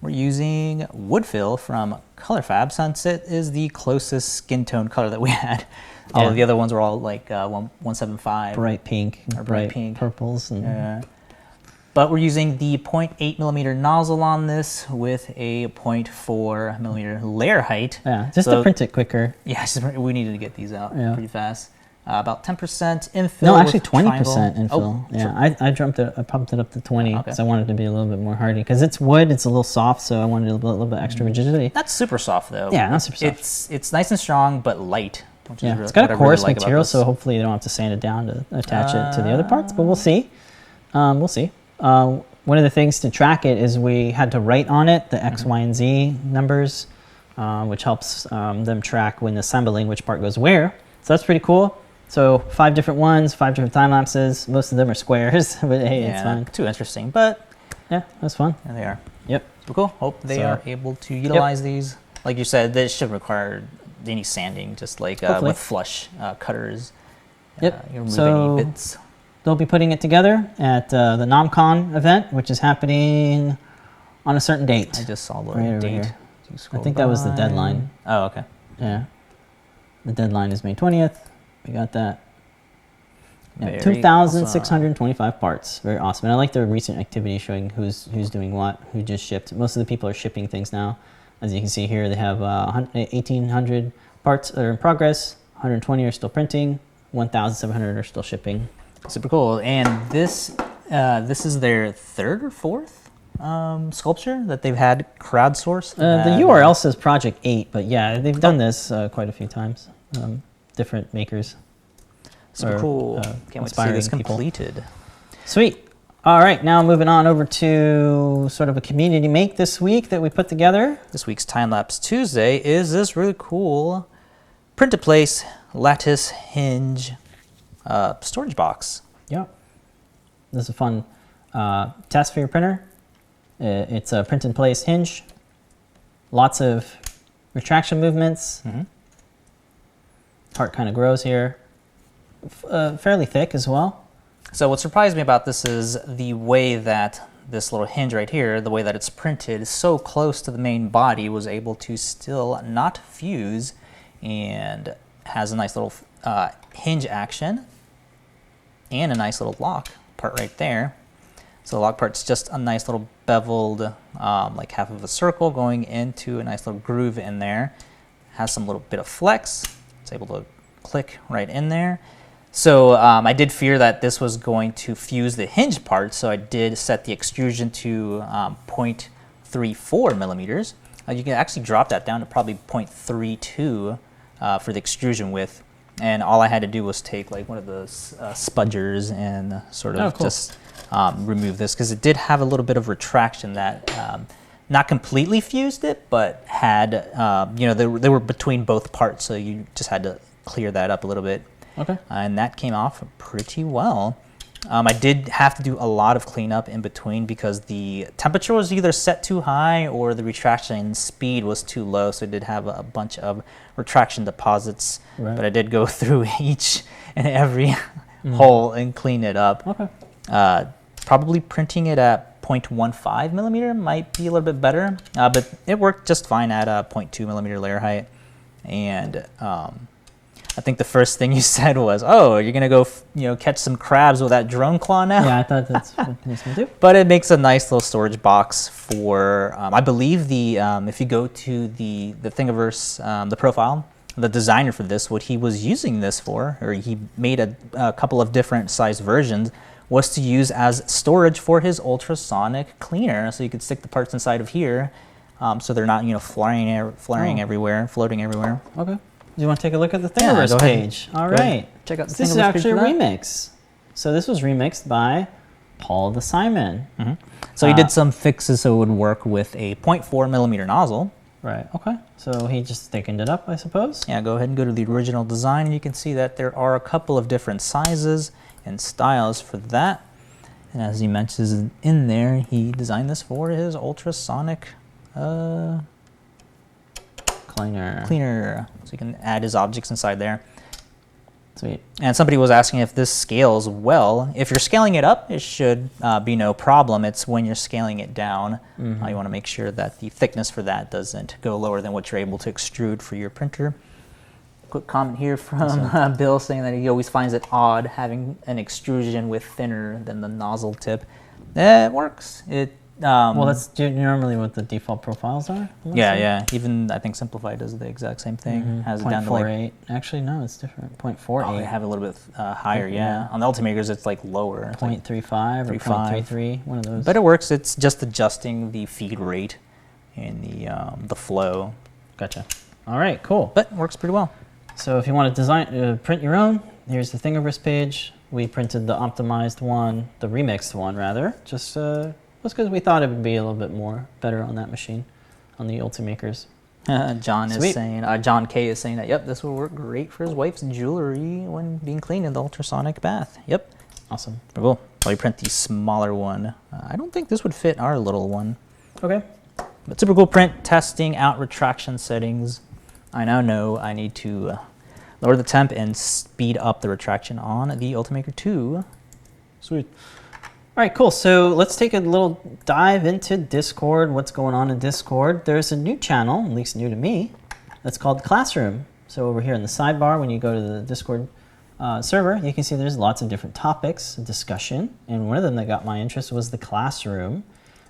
We're using Woodfill from ColorFab, since it is the closest skin tone color that we had. All Yeah. of the other ones were all like 175. Bright pink, Or bright pink. purples. And But we're using the 0.8 millimeter nozzle on this with a 0.4 millimeter layer height. Yeah, just So- to print it quicker. Yeah, we needed to get these out Yeah. pretty fast. About 10% infill. No, actually with 20% triangle. infill. Oh, Yeah, I pumped it up to 20 Okay. because I wanted it to be a little bit more hardy. Because it's wood, it's a little soft, so I wanted a little bit extra rigidity. Not super soft though. Yeah, not super soft. It's nice and strong, but light. Which Yeah, is it's got what a I really coarse like about material, this. so hopefully you don't have to sand it down to attach it to the other parts, but we'll see. We'll see. One of the things to track it is we had to write on it the X, Y, and Z numbers, which helps them track when assembling which part goes where. So that's pretty cool. So 5 different ones, 5 different time lapses. Most of them are squares, but hey, it's fine. Too interesting, but Yeah, that's fun. there they are. Yep. Super cool. Hope they So- are able to utilize these. Like you said, this shouldn't require any sanding, just like Hopefully. with flush cutters. Yep. You remove So- any bits. They'll be putting it together at the NomCon event, which is happening on a certain date. I just saw the little right over date. here. You I scroll think that was the by. deadline. Oh, okay. Yeah. The deadline is May 20th. We got that. Yeah, Very 2,625 parts. Very awesome. And I like the recent activity showing who's doing what, who just shipped. Most of the people are shipping things now. As you can see here, they have 1,800 parts that are in progress, 120 are still printing, 1,700 are still shipping. Super cool. And this is their 3rd or 4th sculpture that they've had crowdsourced. The URL says Project 8, but yeah, they've done this quite a few times. Different makers. Super or, cool. Can't wait to see inspiring this people. completed. Sweet. All right, now moving on over to sort of a community make this week that we put together. This week's Timelapse Tuesday is this really cool print-to-place lattice hinge storage box. Yep. This is a fun test for your printer. It's a print-in-place hinge. Lots of retraction movements. Part kind of grows here. Fairly thick as well. So what surprised me about this is the way that this little hinge right here, the way that it's printed so close to the main body, was able to still not fuse and has a nice little hinge action and a nice little lock part right there. So the lock part's just a nice little beveled, like half of a circle going into a nice little groove in there. Has some little bit of flex. It's able to click right in there. So I did fear that this was going to fuse the hinge part, so I did set the extrusion to 0.34 millimeters. You can actually drop that down to probably 0.32 for the extrusion width. And all I had to do was take like one of those spudgers and sort of just remove this, because it did have a little bit of retraction that not completely fused it, but had, they were between both parts, so you just had to clear that up a little bit. Okay. And that came off pretty well. I did have to do a lot of cleanup in between because the temperature was either set too high or the retraction speed was too low, so it did have a bunch of retraction deposits. Right. But I did go through each and every hole and clean it up. Okay. Probably printing it at 0.15 millimeter might be a little bit better, but it worked just fine at a 0.2 millimeter layer height. And I think the first thing you said was, "Oh, you're gonna go, catch some crabs with that drone claw now." Yeah, I thought that's what I was going to do. But it makes a nice little storage box for. I believe if you go to the Thingiverse, the profile, the designer for this, what he was using this for, or he made a couple of different size versions, was to use as storage for his ultrasonic cleaner. So you could stick the parts inside of here, so they're not flaring everywhere, floating everywhere. Okay. Do you want to take a look at the Thingiverse page? All right. Check out the This is Thingiverse actually a page for that. remix. So this was remixed by Paul the Simon. So he did some fixes so it would work with a 0.4 millimeter nozzle. Right. Okay. So he just thickened it up, I suppose. Yeah, go ahead and go to the original design, and you can see that there are a couple of different sizes and styles for that. And as he mentions in there, he designed this for his ultrasonic cleaner, so you can add his objects inside there. Sweet. And somebody was asking if this scales well. If you're scaling it up, it should be no problem. It's when you're scaling it down, you want to make sure that the thickness for that doesn't go lower than what you're able to extrude for your printer. Quick comment here from Bill saying that he always finds it odd having an extrusion with thinner than the nozzle tip. It works. Well, that's normally what the default profiles are. Yeah. Even I think Simplify does the exact same thing. Has it down to like 0.48. Actually, no, it's different. 0.48. Oh, they have it a little bit higher. Yeah. On the Ultimakers, it's like lower. It's like 0.35 or 0.33. One of those. But it works. It's just adjusting the feed rate and the flow. Gotcha. All right. Cool. But it works pretty well. So if you want to print your own, here's the Thingiverse page. We printed the optimized one, the remixed one rather, just because we thought it would be a little bit better on that machine, on the Ultimakers. John is saying, John K is saying that, yep, this will work great for his wife's jewelry when being cleaned in the ultrasonic bath. Yep. Awesome. Cool. Probably print the smaller one. I don't think this would fit our little one. Okay. But super cool print, testing out retraction settings. I now know I need to lower the temp and speed up the retraction on the Ultimaker 2. Sweet. All right, cool. So let's take a little dive into Discord. What's going on in Discord? There's a new channel, at least new to me, that's called Classroom. So over here in the sidebar, when you go to the Discord server, you can see there's lots of different topics, discussion. And one of them that got my interest was the classroom.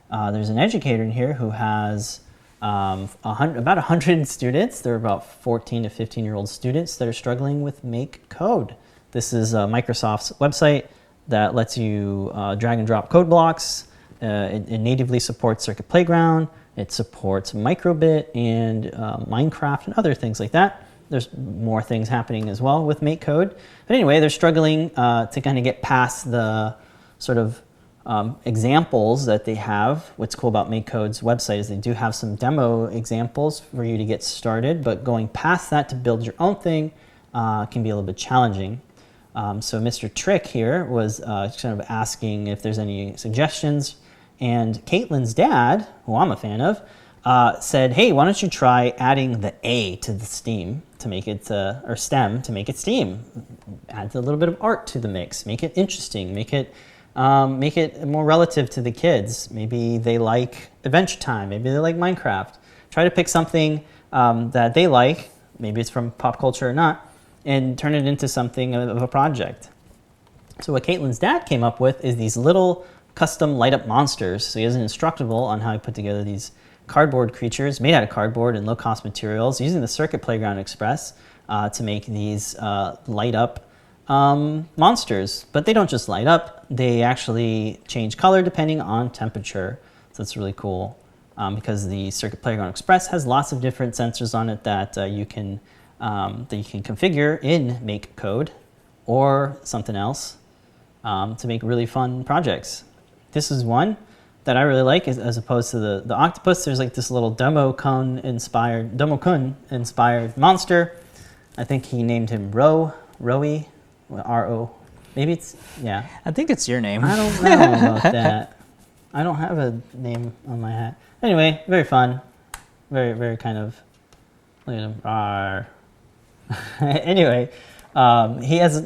There's an educator in here who has about 100 students. They're about 14 to 15-year-old students that are struggling with MakeCode. This is Microsoft's website that lets you drag and drop code blocks. It natively supports Circuit Playground. It supports Microbit and Minecraft and other things like that. There's more things happening as well with MakeCode. But anyway, they're struggling to kind of get past the sort of examples that they have. What's cool about MakeCode's website is they do have some demo examples for you to get started, but going past that to build your own thing can be a little bit challenging. So Mr. Trick here was kind of asking if there's any suggestions, and Caitlin's dad, who I'm a fan of, said, hey, why don't you try adding the A to the STEAM to make it, or STEM to make it STEAM. Add a little bit of art to the mix, make it interesting, make it more relative to the kids. Maybe they like Adventure Time, maybe they like Minecraft. Try to pick something that they like, maybe it's from pop culture or not, and turn it into something of a project. So what Caitlin's dad came up with is these little custom light up monsters. So he has an instructable on how he put together these cardboard creatures made out of cardboard and low cost materials using the Circuit Playground Express to make these light up monsters. But they don't just light up, they actually change color depending on temperature. So it's really cool because the Circuit Playground Express has lots of different sensors on it that you can configure in MakeCode or something else to make really fun projects. This is one that I really like as opposed to the octopus. There's like this little Domo-kun inspired monster. I think he named him Rowie. R-O. Maybe it's, yeah. I think it's your name. I don't know about that. I don't have a name on my hat. Anyway, very fun. Very, very kind of, look at him. R. Anyway, he has,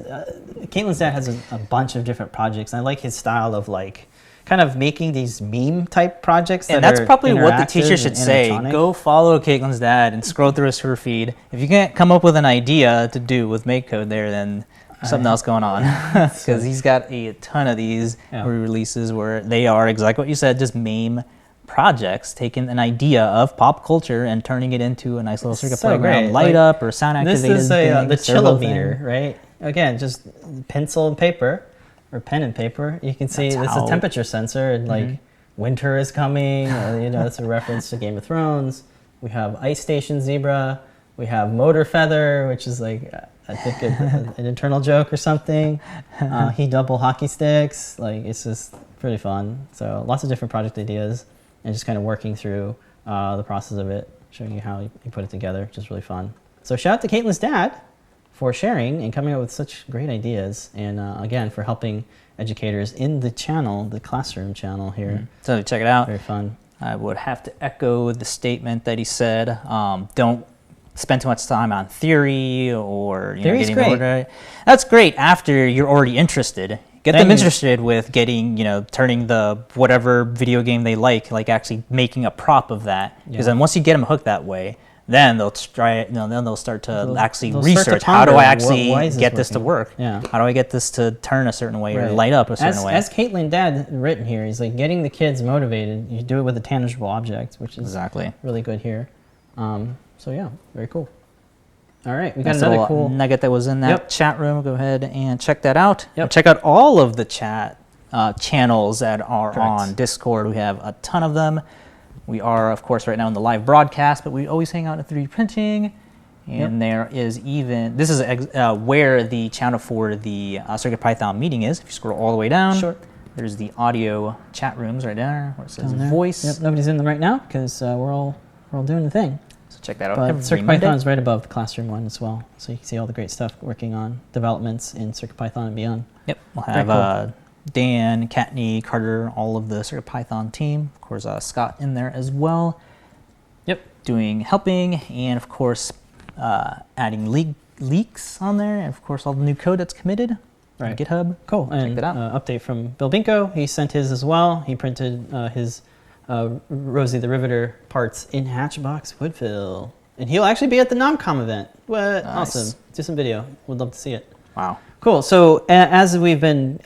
Caitlin's dad has a bunch of different projects. And I like his style of like, kind of making these meme type projects. And that's probably what the teacher should say. Go follow Caitlin's dad and scroll through his her feed. If you can't come up with an idea to do with MakeCode there, then something else going on. Because he's got a ton of these releases where they are exactly what you said, just meme projects, taking an idea of pop culture and turning it into a nice little circuit playground, light up or sound activated. This is the Chilometer, right? Again, just pencil and paper. Or pen and paper. You can see this is a temperature sensor, and like winter is coming. You know, that's a reference to Game of Thrones. We have Ice Station Zebra. We have Motor Feather, which is like I think an internal joke or something. He double hockey sticks. Like it's just pretty fun. So lots of different project ideas, and just kind of working through the process of it, showing you how you put it together, which is really fun. So shout out to Caitlin's dad for sharing and coming up with such great ideas, and again, for helping educators in the channel, the classroom channel here. So check it out. Very fun. I would have to echo the statement that he said. Don't spend too much time on theory or Theory's getting great. That's great after you're already interested. Get them interested with getting, turning the whatever video game they like actually making a prop of that. Because then once you get them hooked that way, then they'll try. Then they'll start to actually research. How do I actually get this to work? Yeah. How do I get this to turn a certain way or light up a certain way? As Caitlin Dad written here, he's like getting the kids motivated. You do it with a tangible object, which is really good here. So yeah, very cool. All right, we got another cool nugget that was in that chat room. Go ahead and check that out. Check out all of the chat channels that are on Discord. We have a ton of them. We are, of course, right now in the live broadcast, but we always hang out in 3D printing. And there is even, this is where the channel for the CircuitPython meeting is. If you scroll all the way down, there's the audio chat rooms right there where it says voice. Yep, nobody's in them right now because we're all doing the thing. So check that out. But CircuitPython is right above the classroom one as well. So you can see all the great stuff working on developments in CircuitPython and beyond. Yep, we'll have Dan, Kattni, Carter, all of the CircuitPython team. Of course, Scott in there as well. Helping, and of course, adding leaks on there, and of course, all the new code that's committed on GitHub. Cool. Check and that out. Update from Bill Binko. He sent his as well. He printed his Rosie the Riveter parts in Hatchbox Woodfill. And he'll actually be at the NomCom event. What? Nice. Awesome. Do some video. Would love to see it. Wow. Cool. So as we've been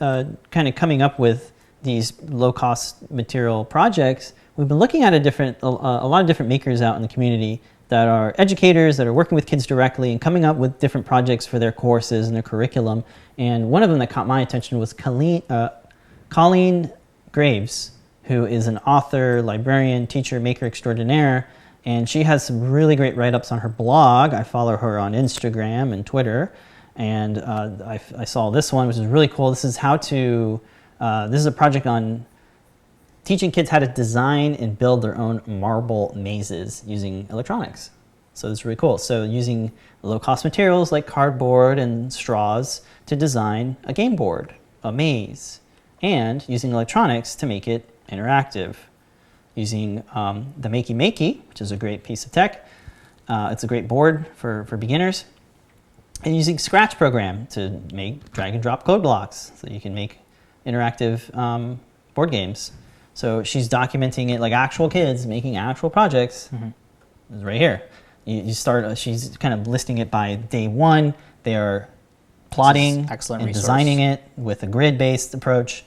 kind of coming up with these low-cost material projects, we've been looking at a lot of different makers out in the community that are educators, that are working with kids directly and coming up with different projects for their courses and their curriculum. And one of them that caught my attention was Colleen Graves, who is an author, librarian, teacher, maker extraordinaire. And she has some really great write-ups on her blog. I follow her on Instagram and Twitter. And I saw this one, which is really cool. This is this is a project on teaching kids how to design and build their own marble mazes using electronics. So this is really cool. So using low-cost materials like cardboard and straws to design a game board, a maze, and using electronics to make it interactive. Using the Makie, which is a great piece of tech. It's a great board for beginners. And using Scratch program to make drag and drop code blocks so you can make interactive board games. So she's documenting it like actual kids making actual projects. It's right here. You start, she's kind of listing it by day one. They are plotting and designing it with a grid-based approach.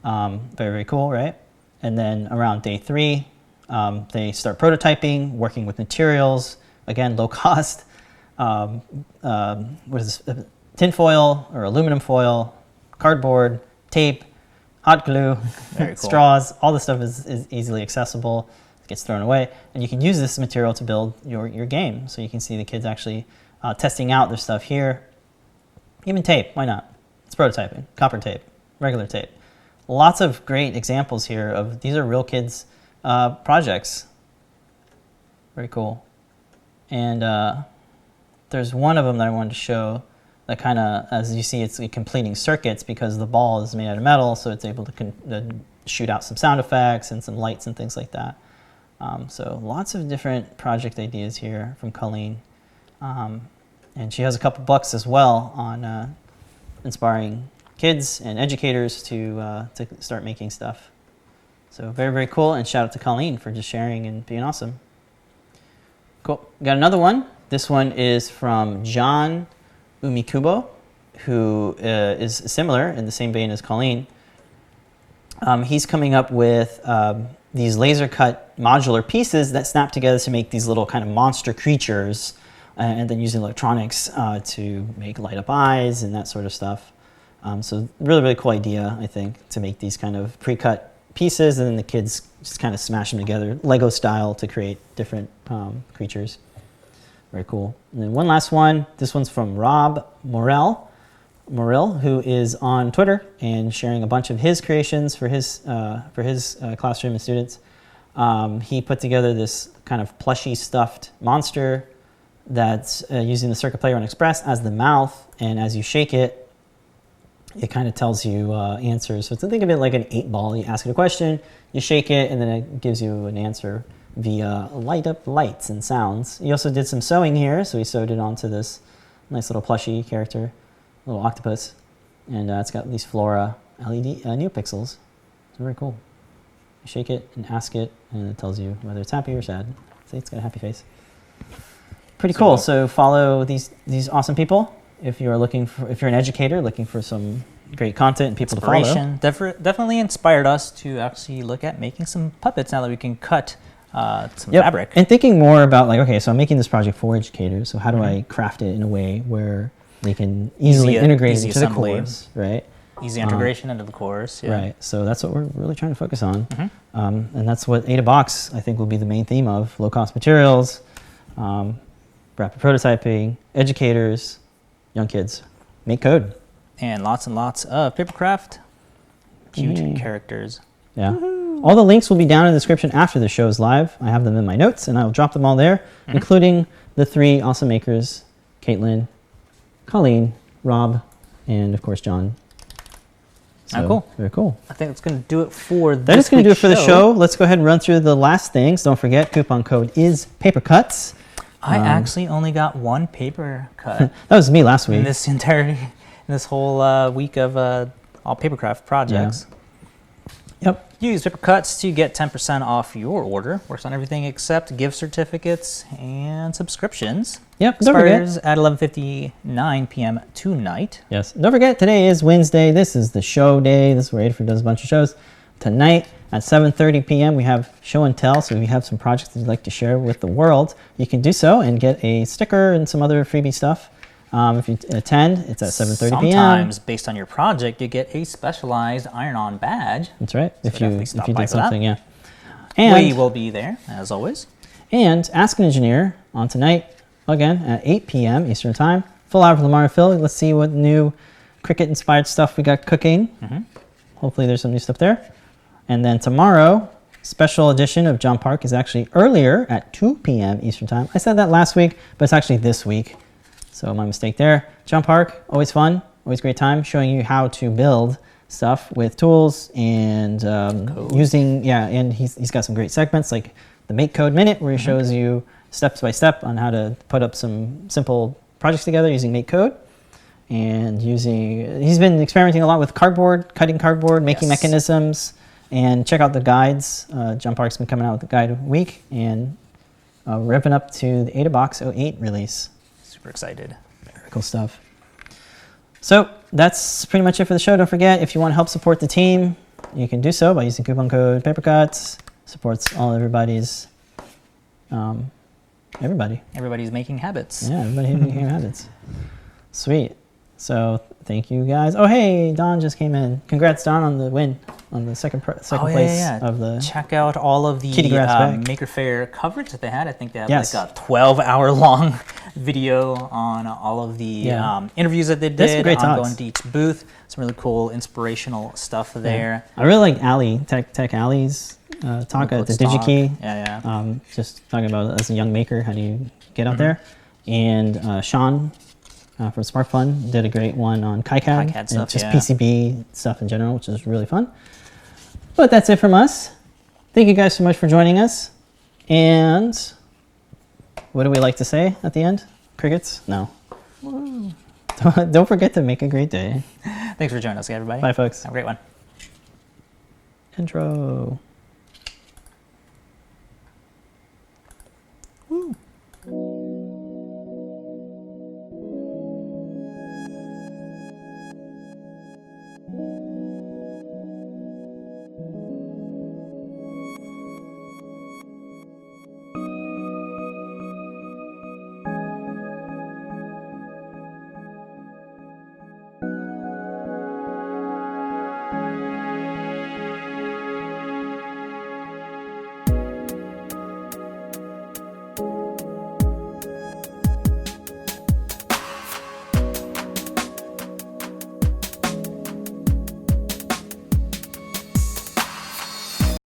Very, very cool, right? And then around day 3, they start prototyping, working with materials, again, low cost. What is this? Tin foil or aluminum foil, cardboard, tape, hot glue, straws. All this stuff is easily accessible. It gets thrown away, and you can use this material to build your game. So you can see the kids actually testing out their stuff here. Even tape, why not? It's prototyping. Copper tape, regular tape. Lots of great examples here of these are real kids' projects. Very cool. And there's one of them that I wanted to show. that kind of, as you see, it's completing circuits because the ball is made out of metal, so it's able to shoot out some sound effects and some lights and things like that. So lots of different project ideas here from Colleen. And she has a couple books as well on inspiring kids and educators to start making stuff. So very, very cool, and shout out to Colleen for just sharing and being awesome. Cool. Got another one. This one is from John Umekubo, who is similar in the same vein as Colleen. He's coming up with these laser cut modular pieces that snap together to make these little kind of monster creatures, and then using electronics to make light up eyes and that sort of stuff. So really, really cool idea, I think, to make these kind of pre-cut pieces, and then the kids just kind of smash them together, Lego style, to create different creatures. Very cool. And then one last one. This one's from Rob Morrill, who is on Twitter and sharing a bunch of his creations for his classroom and students. He put together this kind of plushy stuffed monster that's using the Circuit Playground Express as the mouth, and as you shake it, it kind of tells you answers. So think of it like an 8-ball. You ask it a question, you shake it, and then it gives you an answer via light up lights and sounds. He also did some sewing here, so he sewed it onto this nice little plushy character, little octopus, and it's got these Flora LED neopixels. It's very cool. You shake it and ask it, and it tells you whether it's happy or sad. See, it's got a happy face. Pretty cool. So follow these awesome people if you're an educator looking for some great content and people to follow. Definitely inspired us to actually look at making some puppets now that we can cut some fabric. And thinking more about like, okay, so I'm making this project for educators, so how do I craft it in a way where they can easily integrate it into the course, right? Easy integration into the course. Yeah. Right. So that's what we're really trying to focus on. And that's what AdaBox, I think, will be the main theme of: low-cost materials, rapid prototyping, educators, young kids, make code. And lots of Papercraft, cute characters. Yeah. Woo-hoo. All the links will be down in the description after the show is live. I have them in my notes, and I will drop them all there, including the 3 awesome makers: Caitlin, Colleen, Rob, and of course John. So, cool. Very cool. I think that's going to do it for this That is going to do it for the show. Let's go ahead and run through the last things. Don't forget, coupon code is PaperCuts. I actually only got 1 paper cut. That was me last week. In this whole week of all Papercraft projects. Yep. Use Paper Cuts to get 10% off your order. Works on everything except gift certificates and subscriptions. Yep. Expires at 11:59 p.m. tonight. Yes. Don't forget, today is Wednesday. This is the show day. This is where Adafruit does a bunch of shows. Tonight at 7:30 p.m. we have show and tell. So if you have some projects that you'd like to share with the world, you can do so and get a sticker and some other freebie stuff. If you attend, it's at 7:30 p.m. Sometimes, based on your project, you get a specialized iron-on badge. That's right. So if you did something, yeah. And we will be there, as always. And Ask an Engineer on tonight, again, at 8 p.m. Eastern Time. Full hour for Lamar and Phil. Let's see what new Cricut-inspired stuff we got cooking. Hopefully there's some new stuff there. And then tomorrow, special edition of John Park is actually earlier at 2 p.m. Eastern Time. I said that last week, but it's actually this week. So my mistake there. John Park, always fun, always great time, showing you how to build stuff with tools and using, and he's got some great segments like the MakeCode Minute, where he shows you step by step on how to put up some simple projects together using MakeCode. And he's been experimenting a lot with cardboard, cutting cardboard, making mechanisms, and check out the guides. John Park's been coming out with a guide a week and revving up to the AdaBox 08 release. Super excited. Very cool stuff. So that's pretty much it for the show. Don't forget, if you want to help support the team, you can do so by using coupon code PaperCuts. Supports everybody's Everybody's making habits. Yeah, everybody making habits. Sweet. So thank you guys. Oh, hey, Don just came in. Congrats, Don, on the win, on the second place of the. Check out all of the Maker Faire coverage that they had. I think they had like a 12-hour-long video on all of the interviews that they did, going to each booth. Some really cool, inspirational stuff there. I really like Ali, Tech Ali's talk at the DigiKey. Just talking about as a young maker, how do you get out there? And Sean from SparkFun. Did a great one on KiCad, KiCad and stuff, just yeah. PCB stuff in general, which is really fun. But that's it from us. Thank you guys so much for joining us. And what do we like to say at the end? Crickets? No. Don't forget to make a great day. Thanks for joining us, everybody. Bye, folks. Have a great one. Intro.